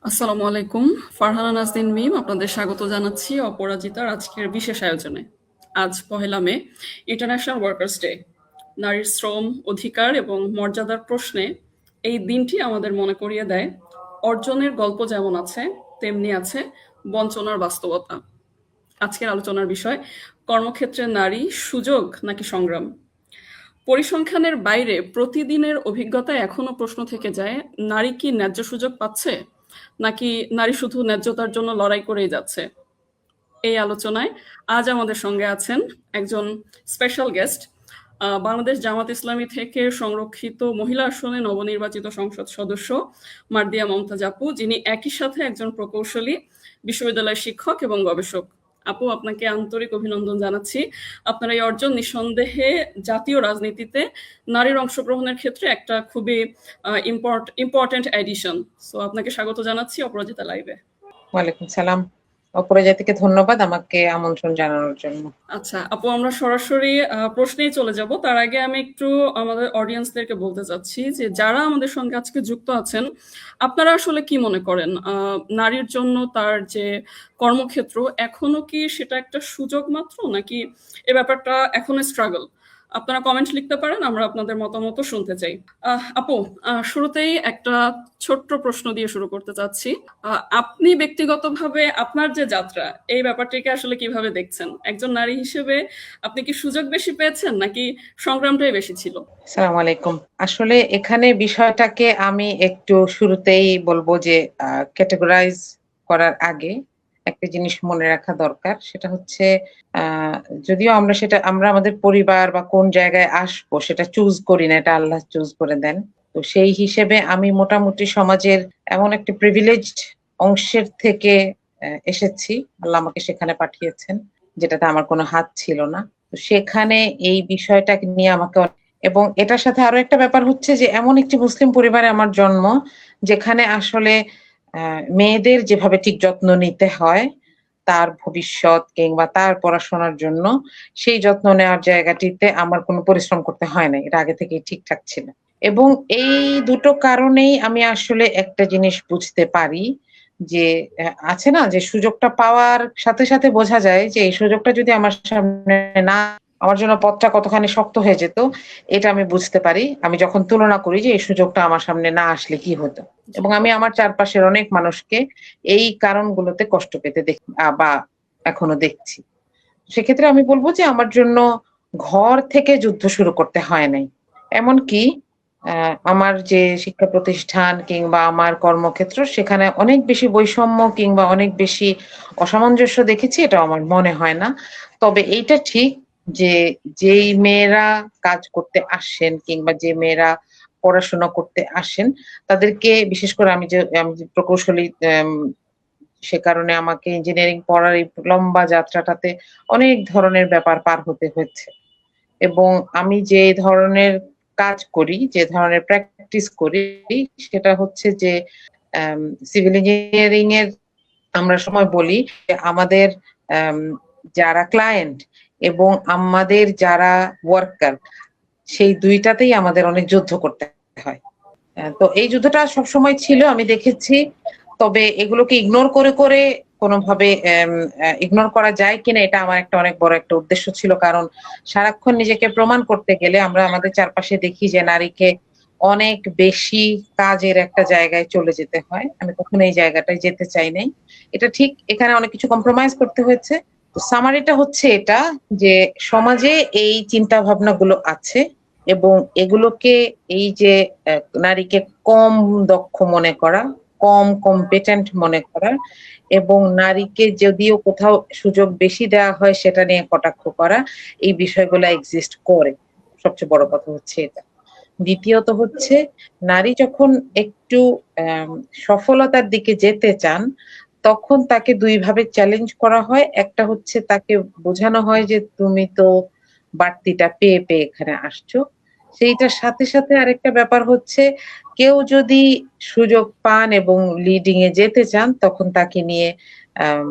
আসসালামু আলাইকুম। ফারহানা নাজনীন মিম আপনাদের স্বাগত জানাচ্ছি অপরাজিতার আজকের বিশেষ আয়োজনে। আজ ১লা মে, ইন্টারন্যাশনাল ওয়ার্কার্স ডে। নারীর শ্রম, অধিকার এবং মর্যাদার প্রশ্নে এই দিনটি আমাদের মনে করিয়ে দেয়, অর্জনের গল্প যেমন আছে, তেমনি আছে বঞ্চনার বাস্তবতা। আজকের আলোচনার বিষয়, কর্মক্ষেত্রে নারী সুযোগ নাকি সংগ্রাম? পরিসংখ্যানের বাইরে প্রতিদিনের অভিজ্ঞতায় এখনো প্রশ্ন থেকে যায়, নারী কি ন্যায্য সুযোগ পাচ্ছে, নাকি নারী শুধু ন্যায্যতার জন্য লড়াই করেই যাচ্ছে? এই আলোচনায় আজ আমাদের সঙ্গে আছেন একজন স্পেশাল গেস্ট, বাংলাদেশ জামাত ইসলামী থেকে সংরক্ষিত মহিলা আসনে নবনির্বাচিত সংসদ সদস্য মার্দিয়া মমতাজ আপু, যিনি একই সাথে একজন প্রকৌশলী, বিশ্ববিদ্যালয়ের শিক্ষক এবং গবেষক। আপু, আপনাকে আন্তরিক অভিনন্দন জানাচ্ছি। আপনার এই অর্জন নিঃসন্দেহে জাতীয় রাজনীতিতে নারীর অংশগ্রহণের ক্ষেত্রে একটা খুবই ইম্পর্টেন্ট এডিশন। সো আপনাকে স্বাগত জানাচ্ছি অপরাজিতা লাইভে। ওয়ালাইকুম সালাম। অপরাজিতাকে ধন্যবাদ আমাকে আমন্ত্রণ জানানোর জন্য। আচ্ছা আপু, আমরা সরাসরি প্রশ্নেই চলে যাব। তার আগে আমি একটু আমাদের অডিয়েন্সদেরকে বলতে চাচ্ছি যে যারা আমাদের সঙ্গে আজকে যুক্ত আছেন, আপনারা আসলে কি মনে করেন, নারীর জন্য তার যে কর্মক্ষেত্র এখনো কি সেটা একটা সুযোগ মাত্র, নাকি এ ব্যাপারটা এখনো স্ট্রাগল? আপনারা কমেন্ট লিখতে পারেন, আমরা আপনাদের মতামত শুনতে চাই। আপু, শুরুতেই একটা ছোট্ট প্রশ্ন দিয়ে শুরু করতে চাচ্ছি। আপনি ব্যক্তিগতভাবে আপনার যে যাত্রা, এই ব্যাপারটিকে আসলে কিভাবে দেখছেন? একজন নারী হিসেবে আপনি কি সুযোগ বেশি পেয়েছেন, নাকি সংগ্রামটাই বেশি ছিল? আসসালামু আলাইকুম। আসলে এখানে বিষয়টাকে আমি একটু শুরুতেই বলবো যে ক্যাটেগরাইজ করার আগে একটা জিনিস মনে রাখা দরকার। সেটা হচ্ছে যদিও আমরা আমাদের পরিবার বা কোন জায়গায় আসবো সেটা চুজ করি না, এটা আল্লাহ চুজ করে দেন। তো সেই হিসেবে আমি মোটামুটি সমাজের এমন একটা প্রিভিলেজড অংশের থেকে এসেছি। আল্লাহ আমাকে সেখানে পাঠিয়েছেন, যেটাতে আমার কোনো হাত ছিল না। তো সেখানে এই বিষয়টাকে নিয়ে আমাকে এবং এটার সাথে আরো একটা ব্যাপার হচ্ছে যে এমন একটি মুসলিম পরিবারে আমার জন্ম, যেখানে আসলে মেয়েদের যেভাবে ঠিক যত্ন নিতে হয় তার ভবিষ্যৎ কিংবা তার পড়াশোনার জন্য, সেই যত্ন নেওয়ার জায়গাটিতে আমার কোনো পরিশ্রম করতে হয় নাই। এটা আগে থেকেই ঠিকঠাক ছিল। এবং এই দুটো কারণেই আমি আসলে একটা জিনিস বুঝতে পারি যে আছে না যে সুযোগটা পাওয়ার সাথে সাথে বোঝা যায় যে এই সুযোগটা যদি আমার সামনে না, আমার জন্য পথটা কতখানি শক্ত হয়ে যেত। এটা আমি বুঝতে পারি আমি যখন তুলনা করি যে এই সুযোগটা আমার সামনে না আসলে কি হতো। এবং আমি আমার চারপাশের অনেক মানুষকে এই কারণগুলোতে কষ্ট পেতে দেখি বা এখনো দেখছি। সেক্ষেত্রে আমি বলবো যে আমার জন্য ঘর থেকে যুদ্ধ শুরু করতে হয় নাই। এমনকি আমার যে শিক্ষা প্রতিষ্ঠান কিংবা আমার কর্মক্ষেত্র, সেখানে অনেক বেশি বৈষম্য কিংবা অনেক বেশি অসামঞ্জস্য দেখেছি, এটাও আমার মনে হয় না। তবে এইটা ঠিক যে যেই মেয়েরা কাজ করতে আসেন কিংবা যে মেয়েরা পড়াশোনা করতে আসেন, তাদেরকে বিশেষ করে আমি যে প্রকৌশলী, সে কারণে আমাকে ইঞ্জিনিয়ারিং পড়ার এই লম্বা যাত্রাটাতে অনেক ধরনের ব্যাপার পার হতে হয়েছে। এবং আমি যে ধরনের কাজ করি, যে ধরনের প্র্যাকটিস করি, সেটা হচ্ছে যে সিভিল ইঞ্জিনিয়ারিং এর আমরা সময় বলি যে আমাদের আম যারা ক্লায়েন্ট এবং আমাদের যারা ওয়ার্কার, সেই ২ টাতেই আমাদের অনেক যুদ্ধ করতে হয়। তো এই যুদ্ধটা সবসময় ছিল, আমি দেখেছি। তবে এগুলোকে ইগনোর করে কোনোভাবে ইগনোর করা যায় কিনা, এটা আমার একটা অনেক বড় একটা উদ্দেশ্য ছিল। কারণ সারাক্ষণ নিজেকে প্রমাণ করতে গেলে আমরা আমাদের চারপাশে দেখি যে নারীকে অনেক বেশি কাজের একটা জায়গায় চলে যেতে হয়। আমি কখনো এই জায়গাটায় যেতে চাই নাই। এটা ঠিক, এখানে অনেক কিছু কম্প্রোমাইজ করতে হয়েছে। তো সামারিটা হচ্ছে এটা যে সমাজে এই চিন্তা ভাবনাগুলো আছে এবং এগুলোকে, এই যে নারীকে কম দক্ষ মনে করা, কম কম্পিটেন্ট মনে করা এবং নারীকে যদিও কোথাও সুযোগ বেশি দেওয়া হয় সেটা নিয়ে কটাক্ষ করা, এই বিষয়গুলো এক্সিস্ট করে। সবচেয়ে বড় কথা হচ্ছে এটা। দ্বিতীয়ত হচ্ছে, নারী যখন একটু সফলতার দিকে যেতে চান, তখন তাকে ২ ভাবে চ্যালেঞ্জ করা হয়। একটা হচ্ছে তাকে বোঝানো হয় যে তুমি তো বাড়তিটা পেয়ে এখানে আসছো। সেইটার সাথে সাথে আরেকটা ব্যাপার হচ্ছে, কেউ যদি সুযোগ পান এবং লিডিং এ যেতে চান, তখন তাকে নিয়ে আম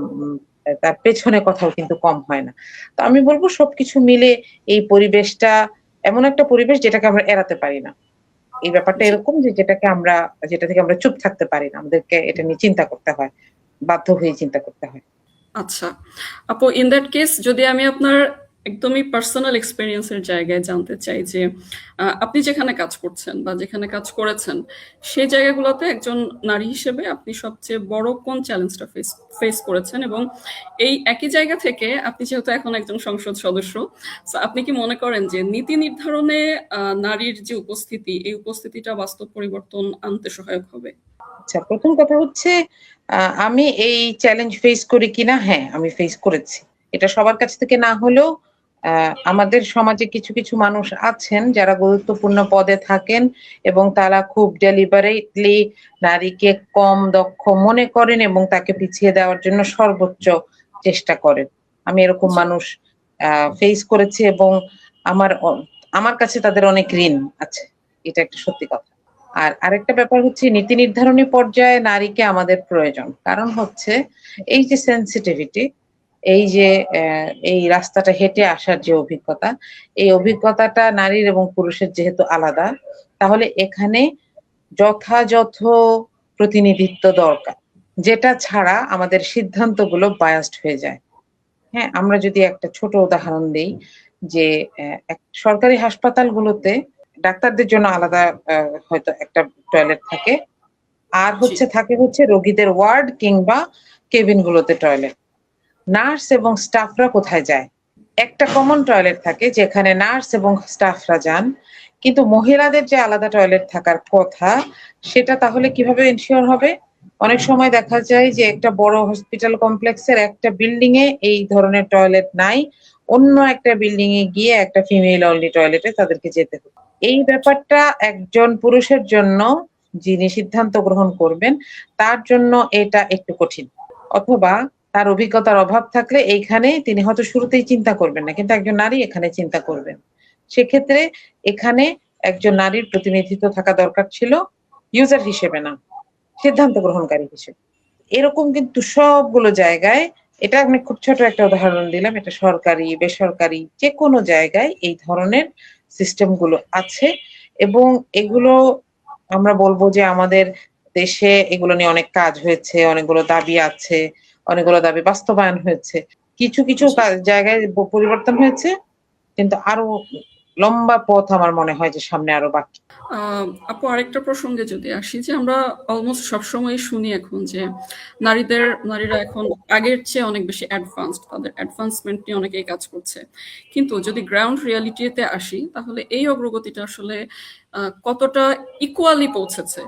তার পেছনে কথাও কিন্তু কম হয় না। তো আমি বলব সবকিছু মিলে এই পরিবেশটা এমন একটা পরিবেশ যেটাকে আমরা এড়াতে পারি না। এই ব্যাপারটা জি। এরকম যে যেটা থেকে আমরা চুপ থাকতে পারি না। আমাদেরকে এটা নিয়ে চিন্তা করতে হয়। বাধ্য হয়ে চিন্তা করতে হয়। আচ্ছা। আপু ইন দ্যাট কেস যদি আমি আপনার একদমই পার্সোনাল এক্সপেরিয়েন্স এর জায়গায় জানতে চাই যে আপনি যেখানে কাজ করছেন বা যেখানে কাজ করেছেন সেই জায়গাগুলোতে একজন নারী হিসেবে আপনি সবচেয়ে বড় কোন চ্যালেঞ্জটা ফেস করেছেন এবং এই একই জায়গা থেকে আপনি যেহেতু এখন একজন সংসদ সদস্য so আপনি কি মনে করেন যে নীতি নির্ধারণে নারীর যে উপস্থিতি এই উপস্থিতিটা বাস্তব পরিবর্তন আনতে সহায়ক হবে? আচ্ছা, ১ম কথা হচ্ছে আমি এই চ্যালেঞ্জ ফেস করি কিনা? হ্যাঁ, আমি ফেস করেছি। এটা সবার কাছ থেকে না হলেও আ আমাদের সমাজে কিছু মানুষ আছেন যারা গুরুত্বপূর্ণ পদে থাকেন এবং তারা খুব ডেলিবারেটলি নারীকে কম দক্ষ মনে করেন এবং তাকে পিছিয়ে দেওয়ার জন্য সর্বোচ্চ চেষ্টা করেন। আমি এরকম জি, মানুষ আ ফেস করেছি এবং আমার অ আমার কাছে তাদের অনেক ঋণ আছে। এটা একটা সত্যি কথা। আর আরেকটা ব্যাপার হচ্ছে নীতি নির্ধারণী পর্যায়ে নারীকে আমাদের প্রয়োজন। কারণ হচ্ছে এই যে সেনসিটিভিটি, এই যে এই রাস্তাটা হেঁটে আসার যে অভিজ্ঞতা, এই অভিজ্ঞতাটা নারীর এবং পুরুষের যেহেতু আলাদা, তাহলে এখানে যথাযথ প্রতিনিধিত্ব দরকার। যেটা ছাড়া আমাদের সিদ্ধান্তগুলো বায়াসড হয়ে যায়। হ্যাঁ? আমরা যদি একটা ছোট উদাহরণ দেই যে সরকারি হাসপাতালগুলোতে ডাক্তারদের জন্য আলাদা আ হয়তো একটা টয়লেট থাকে। আর জি, থাকে রোগীদের ওয়ার্ড কিংবা কেবিন গুলোতে টয়লেট। নার্স এবং স্টাফরা কোথায় যায়? একটা কমন টয়লেট থাকে যেখানে নার্স এবং স্টাফরা যান। কিন্তু মহিলাদের যে আলাদা টয়লেট থাকার কথা, সেটা তাহলে কিভাবে এনশিওর হবে? অনেক সময় দেখা যায় যে একটা বড় হসপিটাল কমপ্লেক্সের একটা বিল্ডিং এ এই ধরনের টয়লেট নাই। অন্য একটা বিল্ডিং এ গিয়ে একটা ফিমেল অনলি টয়লেটে তাদেরকে যেতে হবে। এই ব্যাপারটা একজন পুরুষের জন্য যিনি সিদ্ধান্ত গ্রহণ করবেন, তার জন্য এটা একটু কঠিন। অথবা তার অভিজ্ঞতার অভাব থাকলে এইখানে তিনি হয়তো শুরুতেই চিন্তা করবেন না। কিন্তু একজন নারী এখানে চিন্তা করবেন। সেক্ষেত্রে এখানে একজন নারীর প্রতিনিধিত্ব থাকা দরকার ছিল ইউজার হিসেবে না, সিদ্ধান্ত গ্রহণকারী হিসেবে। এরকম কিন্তু সবগুলো জায়গায় এটা আমি খুব ছোট একটা উদাহরণ দিলাম। এটা সরকারি, বেসরকারি যেকোনো জায়গায় এই ধরনের সিস্টেম গুলো আছে এবং এগুলো আমরা বলব যে আমাদের দেশে এগুলো নিয়ে অনেক কাজ হয়েছে, অনেকগুলো দাবি আছে, অনেকগুলো দাবি বাস্তবায়ন হয়েছে। কিছু জি। জায়গায় পরিবর্তন হয়েছে কিন্তু আরো লম্বা পথ আমার মনে হয় যে সামনে আরো বাকি। আপু আরেকটা প্রসঙ্গে যদি আসি যে আমরা অলমোস্ট সবসময় শুনি এখন যে নারীরা এখন আগের চেয়ে অনেক বেশি অ্যাডভান্সড তাদের অ্যাডভান্সমেন্ট নিয়ে অনেকেই কাজ করছে কিন্তু যদি গ্রাউন্ড রিয়ালিটিতে আসি তাহলে এই অগ্রগতিটা আসলে কতটা ইকুয়ালি পৌঁছেছে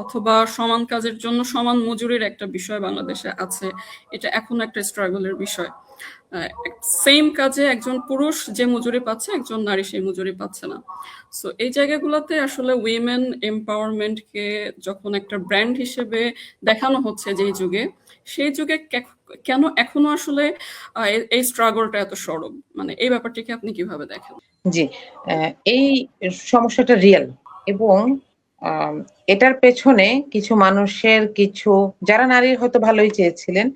অথবা সমান কাজের জন্য সমান মজুরির একটা বিষয় বাংলাদেশে আছে এটা এখন একটা স্ট্রাগলের বিষয় সেম কাজে একজন পুরুষ যে মজুরি পাচ্ছে একজন নারী সেই মজুরি পাচ্ছে না সো এই জায়গাগুলোতে আসলে উইমেন এম্পাওয়ারমেন্টকে যখন একটা ব্র্যান্ড হিসেবে দেখানো হচ্ছে যেই যুগে সেই যুগে কেন এখনো আসলে এই স্ট্রাগলটা এত সরব মানে এই ব্যাপারটিকে আপনি কিভাবে দেখেন? জি, এই সমস্যাটা রিয়াল এবং আম এটার পেছনে কিছু মানুষের যারা নারীর হয়তো ভালোই চেয়েছিলেন,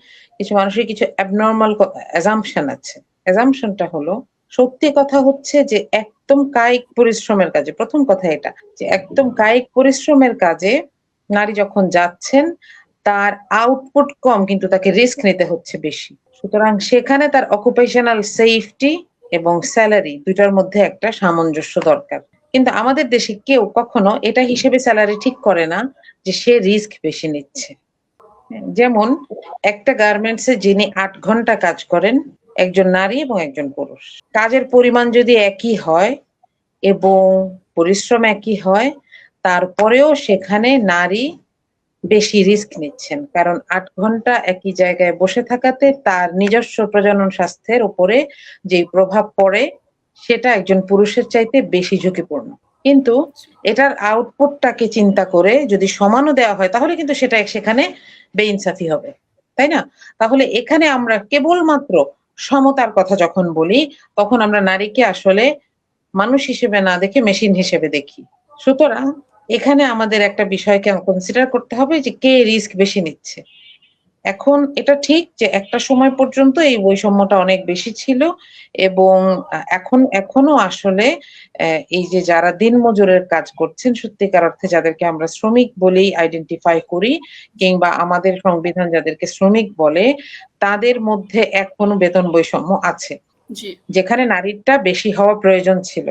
কিছু মানুষের কিছু অ্যাবনরমাল অ্যাজাম্পশন আছে। অ্যাজাম্পশনটা হলো সত্যি কথা হচ্ছে যে একদম কায়িক পরিশ্রমের কাজে ১ম কথা এটা যে একদম কায়িক পরিশ্রমের কাজে নারী যখন যাচ্ছেন তার আউটপুট কম কিন্তু তাকে রিস্ক নিতে হচ্ছে বেশি। সুতরাং সেখানে তার অকুপেশনাল সেফটি এবং সেলারি ২ টার মধ্যে একটা সামঞ্জস্য দরকার। কিন্তু আমাদের দেশে কেউ কখনো এটা হিসেবে সেলারি ঠিক করে না যে সে রিস্ক বেশি নিচ্ছে। হ্যাঁ? যেমন একটা গার্মেন্টস এ যিনি ৮ ঘন্টা কাজ করেন, একজন নারী এবং একজন পুরুষ। কাজের পরিমাণ যদি একই হয় এবং পরিশ্রম একই হয়, তারপরেও সেখানে নারী বেশি রিস্ক নিচ্ছেন। কারণ ৮ ঘন্টা একই জায়গায় বসে থাকাতে তার নিজস্ব প্রজনন স্বাস্থ্যের উপরে যেই প্রভাব পড়ে সেটা একজন পুরুষের চাইতে বেশি ঝুঁকিপূর্ণ। কিন্তু এটার আউটপুটটাকে চিন্তা করে যদি সমানও দেওয়া হয় তাহলে কিন্তু সেটা সেখানে বেইনসাফি হবে। তাই না? তাহলে এখানে আমরা কেবলমাত্র সমতার কথা যখন বলি তখন আমরা নারীকে আসলে মানুষ হিসেবে না দেখে মেশিন হিসেবে দেখি। সুতরাং এখানে আমাদের একটা বিষয়কে কনসিডার করতে হবে যে কে রিস্ক বেশি নিচ্ছে। এখন এটা ঠিক যে একটা সময় পর্যন্ত এই বৈষম্যটা অনেক বেশি ছিল এবং এখনো আসলে এই যে যারা দিনমজুরের কাজ করছেন সত্যিকার অর্থে যাদেরকে আমরা শ্রমিক বলেই আইডেন্টিফাই করি কিংবা আমাদের সংবিধান যাদেরকে শ্রমিক বলে, তাদের মধ্যে এখনো বেতন বৈষম্য আছে। জি। যেখানে নারীরটা বেশি হওয়া প্রয়োজন ছিল।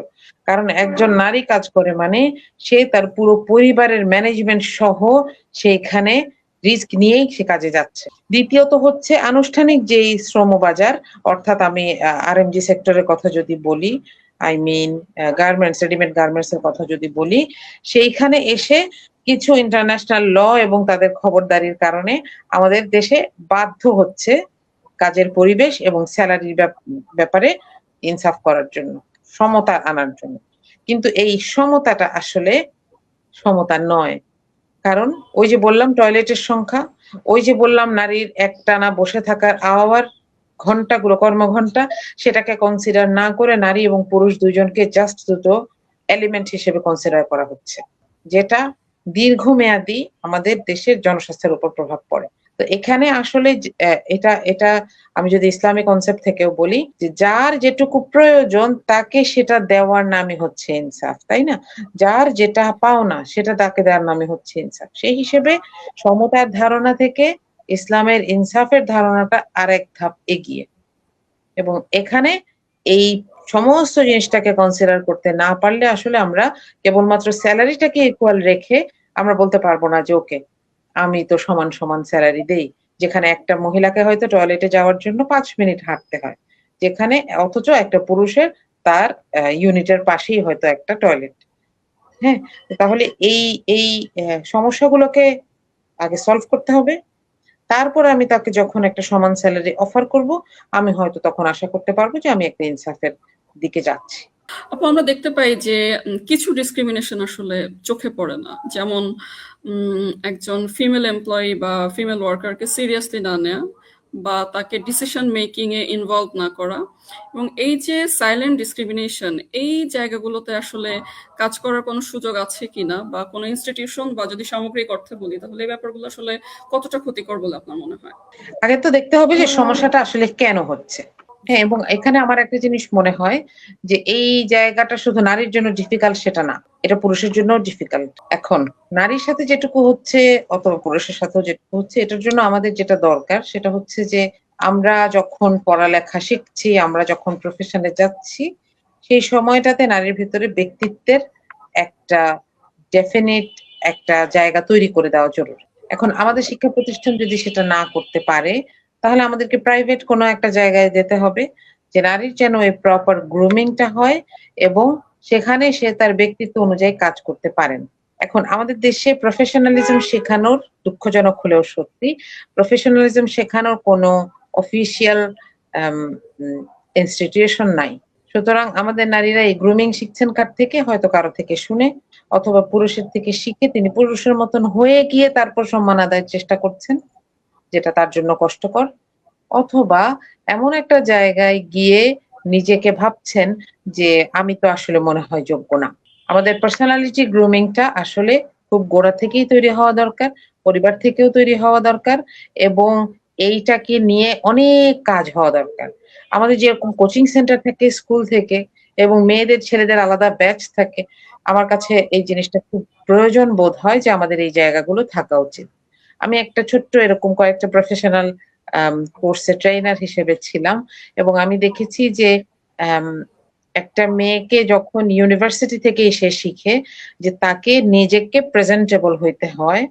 কারণ একজন নারী কাজ করে মানে সে তার পুরো পরিবারের ম্যানেজমেন্ট সহ সেখানে রিস্ক নিয়েই সে কাজে যাচ্ছে। দ্বিতীয়ত হচ্ছে আনুষ্ঠানিক যেই শ্রমবাজার অর্থাৎ আমি আরএমজি সেক্টরের কথা যদি বলি, I mean garments, readymade garments এর কথা যদি বলি, সেইখানে এসে কিছু ইন্টারন্যাশনাল ল এবং তাদের খবরদারির কারণে আমাদের দেশে বাধ্য হচ্ছে কাজের পরিবেশ এবং সেলারির ব্যাপারে ইনসাফ করার জন্য, সমতা আনার জন্য। কিন্তু এই সমতাটা আসলে সমতা নয়। কারণ ওই যে বললাম টয়লেটের সংখ্যা, ওই যে বললাম নারীর একটানা বসে থাকার আওয়ার ঘন্টাগুলো কর্মঘন্টা, সেটাকে কনসিডার না করে নারী এবং পুরুষ দুইজনকে জাস্ট দুটো এলিমেন্ট হিসেবে কনসিডার করা হচ্ছে, যেটা দীর্ঘমেয়াদী আমাদের দেশের জনস্বাস্থ্যের উপর প্রভাব পড়ে। তো এখানে আসলে এটা আমি যদি ইসলামিক কনসেপ্ট থেকেও বলি যে যার যেটুকু প্রয়োজন তাকে সেটা দেওয়ার নামই হচ্ছে ইনসাফ, তাই না? যার যেটা পাওনা সেটা তাকে দেওয়ার নামই হচ্ছে ইনসাফ। সেই হিসেবে সমতার ধারণা থেকে ইসলামের ইনসাফের ধারণাটা আরেক ধাপ এগিয়ে। এবং এখানে এই সমস্ত জিনিসটাকে কনসিডার করতে না পারলে আসলে আমরা কেবলমাত্র স্যালারিটাকে ইকুয়াল রেখে আমরা বলতে পারবো না যে ওকে আমি তো সমান সমান স্যালারি দেই, যেখানে একটা মহিলাকে হয়তো টয়লেটে যাওয়ার জন্য ৫ মিনিট হাঁটতে হয়, যেখানে অথচ একটা পুরুষের তার ইউনিটের পাশেই হয়তো একটা টয়লেট। হ্যাঁ, তাহলে এই এই সমস্যাগুলোকে আগে সলভ করতে হবে। তারপরে আমি তাকে যখন একটা সমান স্যালারি অফার করব, আমি হয়তো তখন আশা করতে পারবো যে আমি একটা ইনসাফের দিকে যাচ্ছি। আপু আমরা দেখতে পাই যে কিছু ডিসক্রিমিনেশন আসলে চোখে পড়ে না, যেমন একজন ফিমেল এমপ্লয়ি বা ফিমেল ওয়ার্কারকে সিরিয়াসলি না নেওয়া বা তাকে ডিসিশন মেকিং এ ইনভলভ না করা, এবং এই যে সাইলেন্ট ডিসক্রিমিনেশন, এই জায়গাগুলোতে আসলে কাজ করার কোনো সুযোগ আছে কিনা, বা কোনো ইনস্টিটিউশন, বা যদি সামগ্রিক অর্থে বলি তাহলে এই ব্যাপারগুলো আসলে কতটা ক্ষতিকর বলে আপনার মনে হয়? আগে তো দেখতে হবে যে সমস্যাটা আসলে কেন হচ্ছে। হ্যাঁ, এবং এখানে আমার একটা জিনিস মনে হয় যে এই জায়গাটা শুধু নারীর জন্য ডিফিকাল্ট সেটা না, এটা পুরুষের জন্য ডিফিকাল্ট। এখন নারীর সাথে যেটুকু হচ্ছে অথবা পুরুষের সাথেও যেটুকু হচ্ছে, এটার জন্য আমাদের যেটা দরকার সেটা হচ্ছে যে আমরা যখন পড়ালেখা শিখছি, আমরা যখন প্রফেশনে যাচ্ছি, সেই সময়টাতে নারীর ভিতরে ব্যক্তিত্বের একটা ডেফিনিট একটা জায়গা তৈরি করে দেওয়া জরুরি। এখন আমাদের শিক্ষা প্রতিষ্ঠান যদি সেটা না করতে পারে, তাহলে আমাদেরকে প্রাইভেট কোনো একটা জায়গায় যেতে হবে যে নারীর যেন এই প্রপার গ্রুমিংটা হয় এবং সেখানে সে তার ব্যক্তিত্ব অনুযায়ী কাজ করতে পারেন। এখন আমাদের দেশে প্রফেশনালিজম শেখানোর, দুঃখজনক হলেও সত্যি, প্রফেশনালিজম শেখানোর কোনো অফিসিয়াল ইনস্টিটিউশন নাই। সুতরাং আমাদের নারীরা এই গ্রুমিং শিখছেন কার থেকে? হয়তো কারো থেকে শুনে অথবা পুরুষের থেকে শিখে তিনি পুরুষের মতন হয়ে গিয়ে তারপর সম্মান আদায়ের চেষ্টা করছেন, যেটা তার জন্য কষ্টকর। অথবা এমন একটা জায়গায় গিয়ে নিজেকে ভাবছেন যে আমি তো আসলে মনে হয় যোগ্য না। আমাদের পার্সোনালিটি গ্রুমিংটা আসলে খুব গোড়া থেকেই তৈরি হওয়া দরকার, পরিবার থেকেও তৈরি হওয়া দরকার এবং এইটাকে নিয়ে অনেক কাজ হওয়া দরকার। আমাদের যেরকম কোচিং সেন্টার থাকে স্কুল থেকে এবং মেয়েদের ছেলেদের আলাদা ব্যাচ থাকে, আমার কাছে এই জিনিসটা খুব প্রয়োজন বোধ হয় যে আমাদের এই জায়গাগুলো থাকা উচিত। আমি একটা ছোট্ট এরকম কয়েকটা প্রফেশনাল কোর্সে ট্রেইনার হিসেবে ছিলাম এবং আমি দেখেছি যে আম একটা মেয়েকে যখন ইউনিভার্সিটি থেকে এসে শিখে যে তাকে নিজেকে প্রেজেন্টেবল হইতে হয়,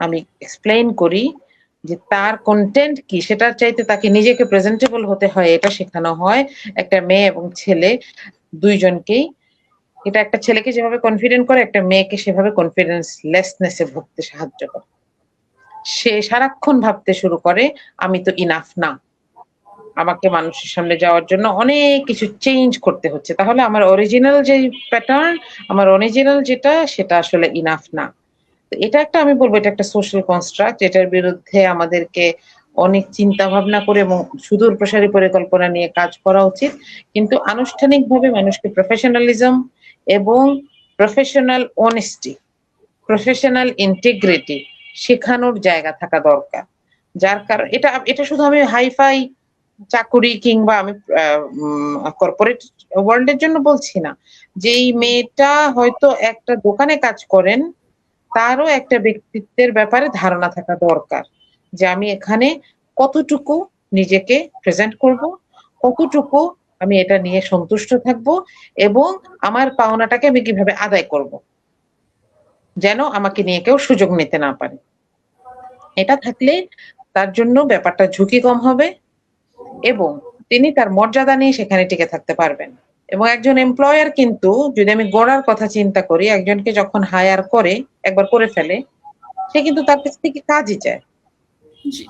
আমি এক্সপ্লেইন করি যে তার কনটেন্ট কি সেটার চাইতে তাকে নিজেকে প্রেজেন্টেবল হতে হয় এটা শেখানো হয় একটা মেয়ে এবং ছেলে দুইজনকেই। এটা একটা ছেলেকে যেভাবে কনফিডেন্ট করে একটা মেয়েকে সেভাবে কনফিডেন্স লেসনেস এ ভুগতে সাহায্য করে। সে সারাক্ষণ ভাবতে শুরু করে আমি তো ইনাফ না, আমাকে মানুষের সামনে যাওয়ার জন্য অনেক কিছু চেঞ্জ করতে হচ্ছে, তাহলে আমার অরিজিনাল যে প্যাটার্ন, আমার অরিজিনাল যেটা সেটা আসলে ইনাফ না। তো এটা একটা আমি বলবো এটা একটা সোশ্যাল কনস্ট্রাক্ট, এটার বিরুদ্ধে আমাদেরকে অনেক চিন্তা ভাবনা করে এবং সুদূর প্রসারী পরিকল্পনা নিয়ে কাজ করা উচিত। কিন্তু আনুষ্ঠানিকভাবে মানুষকে প্রফেশনালিজম এবং প্রফেশনাল অনেস্টি, প্রফেশনাল ইন্টিগ্রিটি শেখানোর জায়গা থাকা দরকার। যার কারণ এটা এটা শুধু আমি হাইফাই চাকুরি কিংবা আমি কর্পোরেট ওয়ার্ল্ড এর জন্য বলছি না। যেই মেয়েটা হয়তো একটা দোকানে কাজ করেন, তারও একটা ব্যক্তিত্বের ব্যাপারে ধারণা থাকা দরকার। যে আমি এখানে কতটুকু নিজেকে প্রেজেন্ট করব, কতটুকু আমি এটা নিয়ে সন্তুষ্ট থাকব এবং আমার পাওনাটাকে আমি কিভাবে আদায় করব। যেন আমাকে নিয়ে কেউ সুযোগ নিতে না পারে। এটা থাকলে তার জন্য ব্যাপারটা ঝুঁকি কম হবে এবং তিনি তার মর্যাদা নিয়ে সেখানে টিকে থাকতে পারবেন। এবং একজন এমপ্লয়ার কিন্তু যদি আমি গোড়ার কথা চিন্তা করি, একজনকে যখন হায়ার করে, একবার করে ফেলে, সে কিন্তু তার কাছ থেকে কাজই চায়। জি।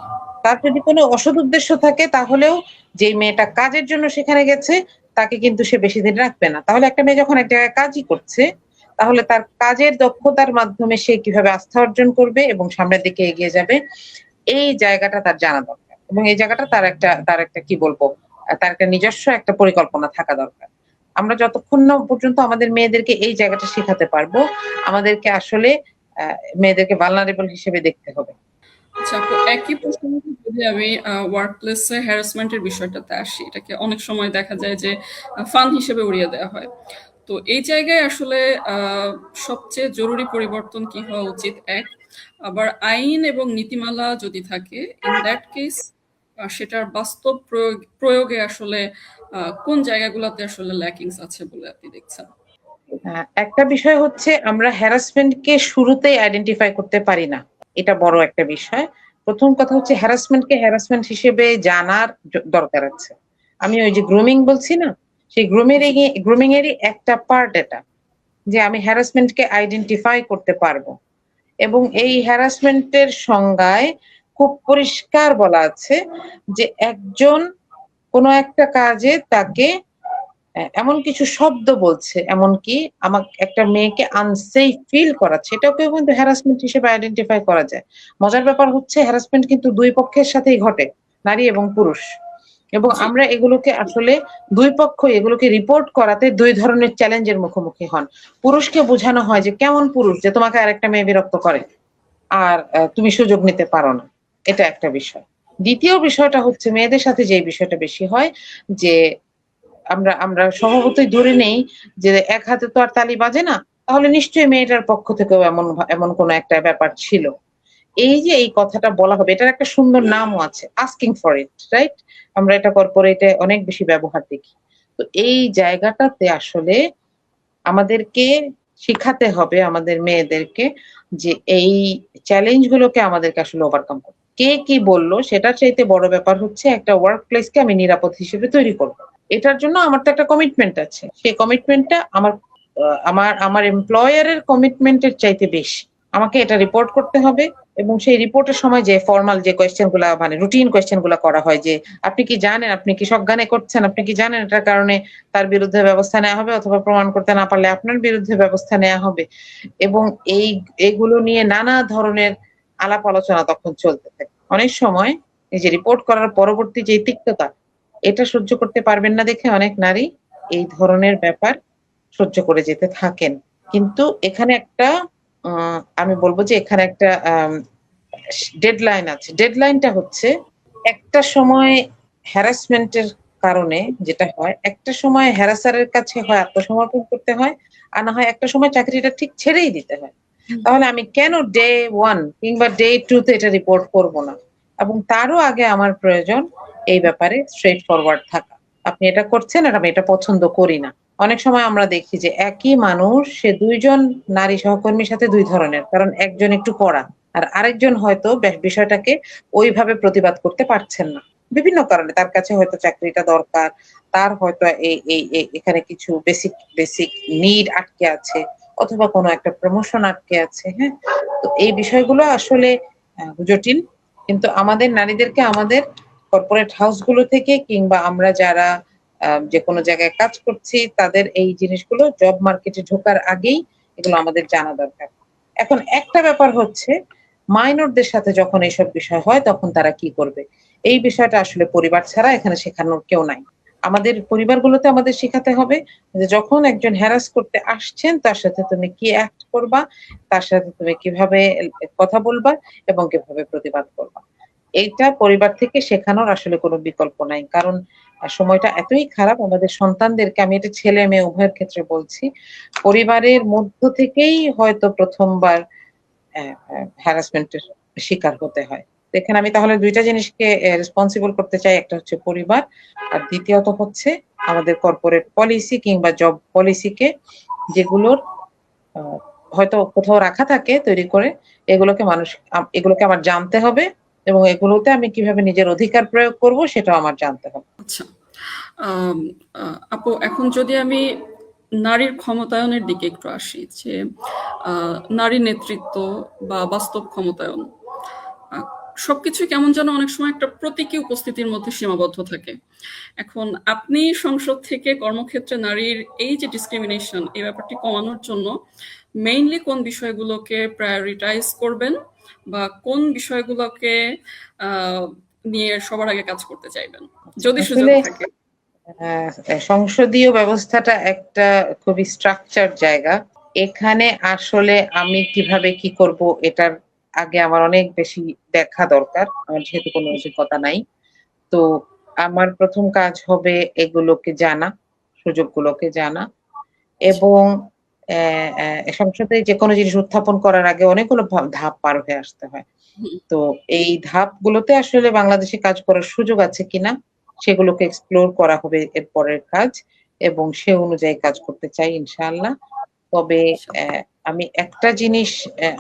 তার যদি কোনো অসৎ উদ্দেশ্য থাকে তাহলেও যেই মেয়েটা কাজের জন্য সেখানে গেছে তাকে কিন্তু সে বেশি দিন রাখবে না। তাহলে একটা মেয়ে যখন এক জায়গায় কাজই করছে, তাহলে তার কাজের দক্ষতার মাধ্যমে সে কিভাবে আস্থা অর্জন করবে এবং সামনের দিকে এগিয়ে যাবে, এই জায়গাটা তার জানা দরকার। এবং এই জায়গাটা তার একটা কি বলবো, তার একটা নিজস্ব একটা পরিকল্পনা থাকা দরকার। আমরা যতক্ষণ না পর্যন্ত আমাদের মেয়েদেরকে এই জায়গাটা শেখাতে পারবো, আমাদেরকে আসলে মেয়েদেরকে ভালনারেবল হিসেবে দেখতে হবে। আচ্ছা আপু, একই প্রসঙ্গে যদি আমি ওয়ার্ক প্লেসে হ্যারাসমেন্টের বিষয়টাতে আসি, এটাকে অনেক সময় দেখা যায় যে ফান হিসেবে উড়িয়ে দেওয়া হয়। তো এই জায়গায় আসলে আহ, সবচেয়ে জরুরি পরিবর্তন কি হওয়া উচিত? এক, আবার আইন এবং নীতিমালা যদি থাকে, ইন দ্যাট কেস সেটার বাস্তব প্রয়োগে আসলে কোন জায়গাগুলোতে আসলে ল্যাকিংস আছে বলে আপনি দেখছেন? একটা বিষয় হচ্ছে আমরা হ্যারাসমেন্টকে শুরুতেই আইডেন্টিফাই করতে পারি না। এটা বড় একটা বিষয়। প্রথম কথা হচ্ছে হ্যারাসমেন্টকে হ্যারাসমেন্ট হিসেবে জানার দরকার আছে। আমি ওই যে গ্রুমিং বলছি না, সেই জি। গ্রুমিং এরই একটা পার্ট এটা, যে আমি হ্যারাসমেন্টকে আইডেন্টিফাই করতে পারবো। এবং এই হ্যারাসমেন্টের সংজ্ঞায় খুব পরিষ্কার বলা আছে যে একজন কোনো একটা কাজে তাকে এমন কিছু শব্দ বলছে, এমনকি আমাকে একটা মেয়েকে আনসেফ ফিল করাচ্ছে, এটাকেও কিন্তু হ্যারাসমেন্ট হিসেবে আইডেন্টিফাই করা যায়। মজার ব্যাপার হচ্ছে হ্যারাসমেন্ট কিন্তু দুই পক্ষের সাথেই ঘটে, নারী এবং পুরুষ। এবং জি। আমরা এগুলোকে আসলে দুই পক্ষ এগুলোকে রিপোর্ট করাতে দুই ধরনের চ্যালেঞ্জের মুখোমুখি হন। পুরুষকে বোঝানো হয় যে কেমন পুরুষ যে তোমাকে আরেকটা মেয়ে বিরক্ত করে আর তুমি সুযোগ নিতে পারো না। এটা একটা বিষয়। দ্বিতীয় বিষয়টা হচ্ছে মেয়েদের সাথে যে বিষয়টা বেশি হয়, যে আমরা আমরা স্বভাবতই ধরে নেই যে এক হাতে তো আর তালি বাজে না, তাহলে নিশ্চয়ই মেয়েটার পক্ষ থেকেও এমন এমন কোনো একটা ব্যাপার ছিল। এই যে এই কথাটা বলা হবে, এটার একটা সুন্দর নামও আছে, আস্কিং ফর ইট, রাইট? আমরা এটা কর্পোরেটে অনেক বেশি ব্যবহার দেখি। তো এই জায়গাটাতে আসলে আমাদেরকে শিখাতে হবে আমাদের মেয়েদেরকে যে এই চ্যালেঞ্জ গুলোকে আমাদেরকে আসলে ওভারকাম করতে। কে কি বলল সেটার চাইতে বড় ব্যাপার হচ্ছে একটা ওয়ার্ক প্লেসকে আমি নিরাপদ হিসেবে তৈরি করব। এটার জন্য আমার তো একটা কমিটমেন্ট আছে। সেই কমিটমেন্টটা আমার এমপ্লয়ারের কমিটমেন্টের চাইতে বেশি। আমাকে এটা রিপোর্ট করতে হবে এবং সেই রিপোর্টের সময় যে ফরমাল যে কোয়েশ্চেন গুলা মানে রুটিন কোয়েশ্চেন গুলা করা হয়, যে আপনি কি জানেন, আপনি কি সজ্ঞানে করছেন, আপনি কি জানেন এটার কারণে তার বিরুদ্ধে ব্যবস্থা নেওয়া হবে অথবা প্রমাণ করতে না পারলে আপনার বিরুদ্ধে ব্যবস্থা নেওয়া হবে। এবং এইগুলো নিয়ে নানা ধরনের আলাপ আলোচনা তখন চলতে থাকে। অনেক সময় এই যে রিপোর্ট করার পরবর্তী যে তিক্ততা, এটা সহ্য করতে পারবেন না দেখে অনেক নারী এই ধরনের ব্যাপার সহ্য করে যেতে থাকেন। কিন্তু এখানে একটা আমি বলব যে এখানে একটা ডেডলাইন আছে। ডেডলাইনটা হচ্ছে একটা সময় হ্যারাসমেন্টের কারণে যেটা হয়, একটা সময় হ্যারাসারের কাছে হয় আত্মসমর্পণ করতে হয়, আর না হয় একটা সময় চাকরিটা ঠিক ছেড়েই দিতে হয়। তাহলে আমি কেন ডে 1 কিংবা ডে 2 তে এটা রিপোর্ট করব না? এবং তারও আগে আমার প্রয়োজন এই ব্যাপারে স্ট্রেইট ফরওয়ার্ড থাকা। আপনি এটা করছেন আর আমি এটা পছন্দ করি না। অনেক সময় আমরা দেখি যে একই মানুষ সে ২ জন নারী সহকর্মীর সাথে ২ ধরনের। কারণ একজন একটু কড়া আর আরেকজন হয়তো বিষয়টাকে ওইভাবে প্রতিবাদ করতে পারছেন না। বিভিন্ন কারণে তার কাছে হয়তো চাকরিটা দরকার, তার হয়তো এখানে কিছু বেসিক নিড আটকে আছে অথবা কোনো একটা প্রমোশন আটকে আছে, হ্যাঁ? তো এই বিষয়গুলো আসলে জটিল। কিন্তু আমাদের নারীদেরকে আমাদের কর্পোরেট হাউস গুলো থেকে কিংবা আমরা যারা যেকোনো জায়গায় কাজ করছি তাদের এই জিনিসগুলো জব মার্কেটে ঢোকার আগেই এগুলো আমাদের জানা দরকার। এখন একটা ব্যাপার হচ্ছে মাইনরদের সাথে যখন এইসব বিষয় হয় তখন তারা কি করবে? এই বিষয়টা আসলে পরিবার ছাড়া এখানে শেখানোর কেউ নাই। আমাদের পরিবারগুলোতে আমাদের শিখাতে হবে যে যখন একজন হ্যারাস করতে আসছেন তার সাথে তুমি কি অ্যাক্ট করবা, তার সাথে তুমি কিভাবে কথা বলবা এবং কিভাবে প্রতিবাদ করবা। এইটা পরিবার থেকে শেখানোর আসলে কোনো বিকল্প নাই। কারণ সময়টা এতই খারাপ আমাদের সন্তানদেরকে, আমি এটা ছেলে-মেয়ে উভয়ের ক্ষেত্রে বলছি, পরিবারের মধ্য থেকেই হয়তো ১ম বার হ্যারাসমেন্ট এর শিকার হতে হয়। তো এখানে আমি তাহলে ২ টা জিনিসকে রেসপনসিবল করতে চাই। একটা হচ্ছে পরিবার, আর দ্বিতীয়ত হচ্ছে আমাদের কর্পোরেট পলিসি কিংবা জব পলিসিকে, যেগুলোর আ হয়তো কোথাও রাখা থাকে তৈরি করে, এগুলোকে আমার জানতে হবে এবং এগুলোতে আমি কিভাবে নিজের অধিকার প্রয়োগ করব সেটাও আমার জানতে হবে। আচ্ছা। আম আ আপু, এখন যদি আমি নারীর ক্ষমতায়নের দিকে একটু আসি, যে আ নারী নেতৃত্ব বা বাস্তব ক্ষমতায়ন, আ সবকিছুই কেমন যেন অনেক সময় একটা প্রতীকী উপস্থিতির মধ্যে সীমাবদ্ধ থাকে। এখন আপনি সংসদ থেকে কর্মক্ষেত্রে নারীর এই যে ডিসক্রিমিনেশন, এই ব্যাপারটি কমানোর জন্য মেইনলি কোন বিষয়গুলোকে প্রায়োরিটাইজ করবেন, বা কোন বিষয়গুলোকে নিয়ে সবার আগে কাজ করতে চাইবেন যদি সুযোগ আসলে থাকে? সংসদীয় ব্যবস্থাটা একটা খুবই স্ট্রাকচারড জায়গা। এখানে আসলে আমি কিভাবে কি করব এটার আগে আমার অনেক বেশি দেখা দরকার। আমার যেহেতু কোনো অভিজ্ঞতা নাই। তো আমার ১ম কাজ হবে এগুলোকে জানা, সুযোগগুলোকে জানা এবং সংসদে যেকোনো জিনিস উত্থাপন করার আগে অনেকগুলো ধাপ পার হয়ে আসতে হয়। হুম, তো এই ধাপগুলোতে আসলে বাংলাদেশে কাজ করার সুযোগ আছে কিনা সেগুলোকে এক্সপ্লোর করা হবে এর পরের কাজ এবং সে অনুযায়ী কাজ করতে চাই ইনশাআল্লাহ। তবে আচ্ছা। আমি একটা জিনিস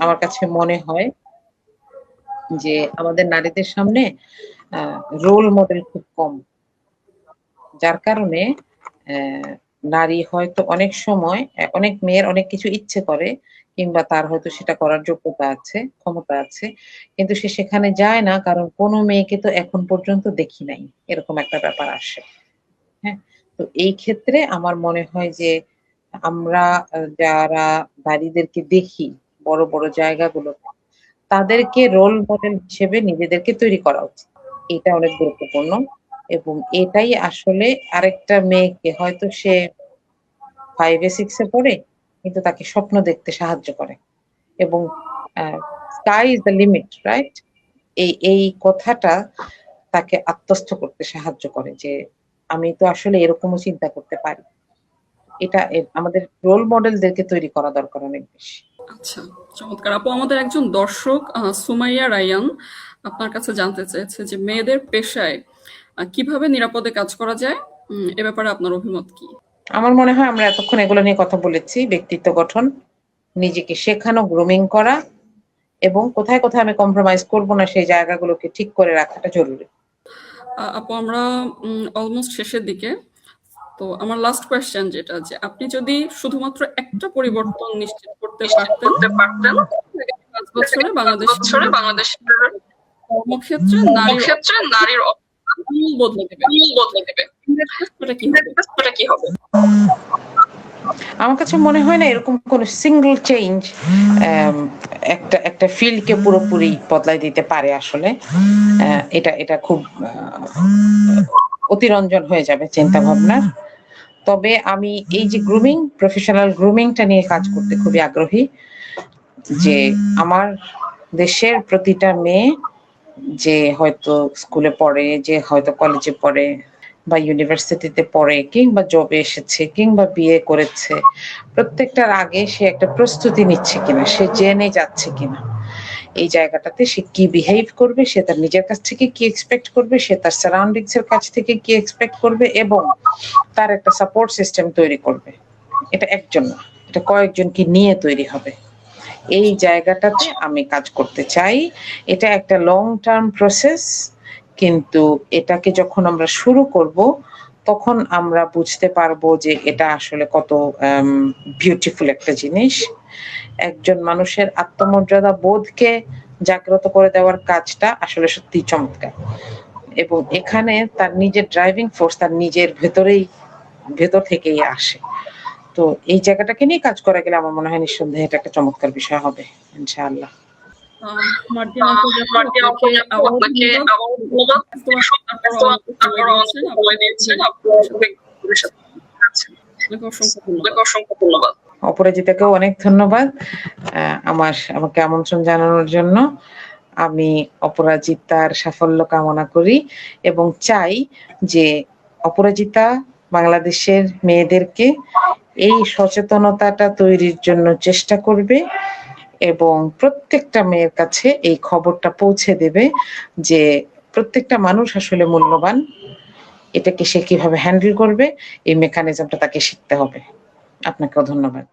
আমার কাছে মনে হয় যে আমাদের নারীদের সামনে আ রোল মডেল খুব কম। যার কারণে নারী হয়তো অনেক সময় অনেক মেয়ের অনেক কিছু ইচ্ছে করে কিংবা তার হয়তো সেটা করার যোগ্যতা আছে, ক্ষমতা আছে। কিন্তু সে সেখানে যায় না কারণ কোন মেয়েকে তো এখন পর্যন্ত দেখি নাই। এরকম একটা ব্যাপার আসে। হ্যাঁ? তো এই ক্ষেত্রে আমার মনে হয় যে আমরা যারা নারীদেরকে দেখি বড়, বড় জায়গাগুলোতে, তাদেরকে রোল মডেল হিসেবে নিজেদেরকে তৈরি করা উচিত। এটা অনেক গুরুত্বপূর্ণ এবং এটাই আসলে আরেকটা মেয়েকে হয়তো সে 5 এ 6 এ পড়ে, কিন্তু তাকে স্বপ্ন দেখতে সাহায্য করে এবং a sky is the limit, right? এই কথাটা তাকে আত্মস্থ করতে সাহায্য করে যে, আমি তো আসলে এরকমও চিন্তা করতে পারি। এটা আমাদের রোল মডেলদেরকে তৈরি করা দরকার অনেক বেশি। আচ্ছা, চমৎকার। আপু, আমাদের একজন দর্শক সুমাইয়া রায়ান আপনার কাছে জানতে চেয়েছে যে মেয়েদের পেশায় কিভাবে নিরাপদে কাজ করা যায়, এ ব্যাপারে আপনার অভিমত কি? আমার মনে হয় আমরা এতক্ষণ এগুলো নিয়ে কথা বলেছি। ব্যক্তিত্ব গঠন, নিজেকে শেখানো, গ্রুমিং করা এবং কোথায়, কোথায় আমি কম্প্রোমাইজ করব না সেই জায়গাগুলোকে ঠিক করে রাখাটা জরুরি। আপু, আমরা অলমোস্ট শেষের দিকে। তো আমার লাস্ট কোয়েশ্চেন যেটা, যে আপনি যদি শুধুমাত্র একটা পরিবর্তন নিশ্চিত করতে পারতেন আগামী ৫ বছরে বাংলাদেশের কর্মক্ষেত্রে নারীর নারীর আমূল বদলে দেবে, বদলে দেবে। সেটা কি হবে? ওটা কি হবে? আমার কাছে মনে হয় না এরকম কোনো সিঙ্গল চেঞ্জ একটা ফিল্ডকে পুরোপুরি বদলাই দিতে পারে আসলে। এটা খুব অতিরঞ্জন হয়ে যাবে চিন্তাভাবনার। তবে আমি এই যে প্রফেশনাল গ্রুমিংটা নিয়ে কাজ করতে খুবই আগ্রহী। যে আমার দেশের প্রতিটা মেয়ে যে হয়তো স্কুলে পড়ে, যে হয়তো কলেজে পড়ে বা ইউনিভার্সিটিতে পড়ে কিংবা জবে এসেছে কিংবা বিয়ে করেছে, প্রত্যেকটার আগে সে একটা প্রস্তুতি নিচ্ছে কিনা, সে জেনে যাচ্ছে কিনা এই জায়গাটাতে সে কি বিহেভ করবে, সে তার নিজের কাছ থেকে কি এক্সপেক্ট করবে, সে তার সারাউন্ডিংস এর কাছ থেকে কি এক্সপেক্ট করবে এবং তার একটা সাপোর্ট সিস্টেম তৈরি করবে। এটা একজন না, এটা কয়েকজনকে নিয়ে তৈরি হবে। এই জায়গাটাতে আমি কাজ করতে চাই। এটা একটা লং টার্ম প্রসেস, কিন্তু এটাকে যখন আমরা শুরু করব তখন আমরা বুঝতে পারবো যে এটা আসলে কত বিউটিফুল একটা জিনিস। একজন মানুষের আত্মমর্যাদা বোধকে জাগ্রত করে দেওয়ার কাজটা আসলে সত্যিই চমৎকার এবং এখানে তার নিজের ড্রাইভিং ফোর্স তার নিজের ভেতর থেকেই আসে। তো এই জায়গাটাকে নিয়ে কাজ করা গেলে আমার মনে হয় নিঃসন্দেহে এটা একটা চমৎকার বিষয় হবে ইনশাআল্লাহ। মার্জিয়া আপু, আপনাকে আবারও ধন্যবাদ। তারপরও আমাকে সময় দিয়েছেন, আপনাকে অসংখ্য ধন্যবাদ। অসংখ্য ধন্যবাদ। অপরাজিতাকেও অনেক ধন্যবাদ আমাকে আমন্ত্রণ জানানোর জন্য। আমি অপরাজিতার সাফল্য কামনা করি এবং চাই যে অপরাজিতা বাংলাদেশের মেয়েদেরকে এই সচেতনতাটা তৈরির জন্য চেষ্টা করবে এবং প্রত্যেকটা মেয়ের কাছে এই খবরটা পৌঁছে দেবে যে প্রত্যেকটা মানুষ আসলে মূল্যবান। এটাকে সে কিভাবে হ্যান্ডেল করবে এই মেকানিজমটা তাকে শিখতে হবে। আপনাকেও ধন্যবাদ।